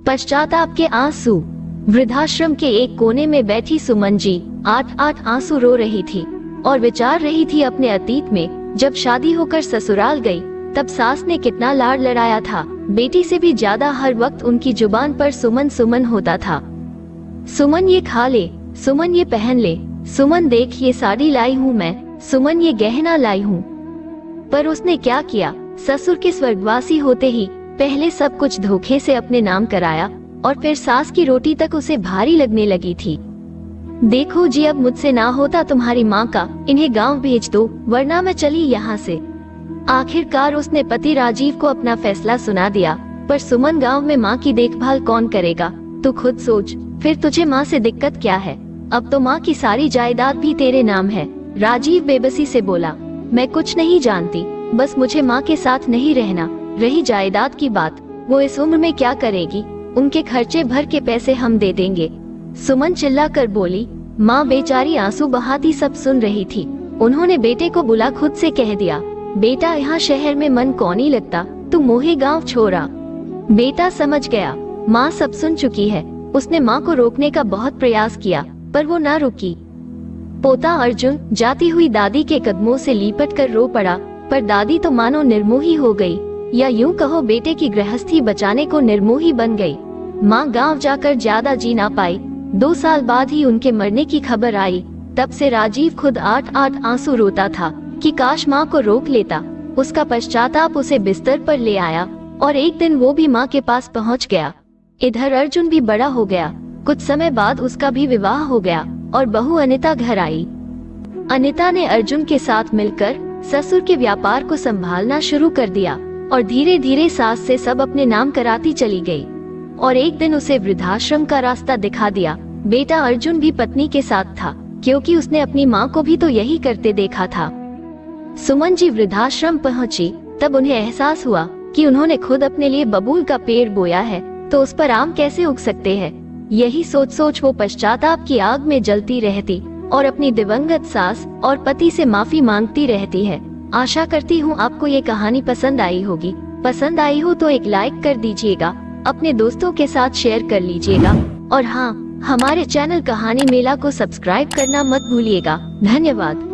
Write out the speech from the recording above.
पश्चाताप के आंसू। वृद्धाश्रम के एक कोने में बैठी सुमन जी आठ आंसू रो रही थी और विचार रही थी अपने अतीत में। जब शादी होकर ससुराल गई तब सास ने कितना लाड़ लड़ाया था। बेटी से भी ज्यादा हर वक्त उनकी जुबान पर सुमन सुमन होता था। सुमन ये खा ले, सुमन ये पहन ले, सुमन देख ये साड़ी लाई हूँ मैं, सुमन ये गहना लाई हूँ। पर उसने क्या किया, ससुर के स्वर्गवासी होते ही पहले सब कुछ धोखे से अपने नाम कराया और फिर सास की रोटी तक उसे भारी लगने लगी थी। देखो जी, अब मुझसे ना होता तुम्हारी माँ का, इन्हें गांव भेज दो वरना मैं चली यहाँ से। आखिरकार उसने पति राजीव को अपना फैसला सुना दिया। पर सुमन, गांव में माँ की देखभाल कौन करेगा, तू खुद सोच। फिर तुझे माँ से दिक्कत क्या है, अब तो माँ की सारी जायदाद भी तेरे नाम है। राजीव बेबसी से बोला, मैं कुछ नहीं जानती, बस मुझे माँ के साथ नहीं रहना। रही जायदाद की बात, वो इस उम्र में क्या करेगी, उनके खर्चे भर के पैसे हम दे देंगे। सुमन चिल्ला कर बोली। माँ बेचारी आंसू बहाती सब सुन रही थी। उन्होंने बेटे को बुला खुद से कह दिया, बेटा यहाँ शहर में मन कौन ही लगता, तू मोहे गांव छोड़ा। बेटा समझ गया, माँ सब सुन चुकी है। उसने माँ को रोकने का बहुत प्रयास किया पर वो ना रुकी। पोता अर्जुन जाती हुई दादी के कदमों से लिपट कर रो पड़ा, पर दादी तो मानो निर्मोही हो गई, या यूं कहो बेटे की गृहस्थी बचाने को निर्मोही बन गई। माँ गांव जाकर ज्यादा जी ना पाई। 2 साल बाद ही उनके मरने की खबर आई। तब से राजीव खुद 8 आंसू रोता था कि काश माँ को रोक लेता। उसका पश्चाताप उसे बिस्तर पर ले आया और एक दिन वो भी माँ के पास पहुँच गया। इधर अर्जुन भी बड़ा हो गया। कुछ समय बाद उसका भी विवाह हो गया और बहू अनिता घर आई। अनिता ने अर्जुन के साथ मिलकर ससुर के व्यापार को संभालना शुरू कर दिया और धीरे धीरे सास से सब अपने नाम कराती चली गई। और एक दिन उसे वृद्धाश्रम का रास्ता दिखा दिया। बेटा अर्जुन भी पत्नी के साथ था, क्योंकि उसने अपनी माँ को भी तो यही करते देखा था। सुमन जी वृद्धाश्रम पहुँची तब उन्हें एहसास हुआ कि उन्होंने खुद अपने लिए बबूल का पेड़ बोया है तो उस पर आम कैसे उग सकते हैं। यही सोच सोच वो पश्चाताप की आग में जलती रहती और अपनी दिवंगत सास और पति से माफी मांगती रहती है। आशा करती हूँ आपको ये कहानी पसंद आई होगी। पसंद आई हो तो एक लाइक कर दीजिएगा, अपने दोस्तों के साथ शेयर कर लीजिएगा और हाँ, हमारे चैनल कहानी मेला को सब्सक्राइब करना मत भूलिएगा। धन्यवाद।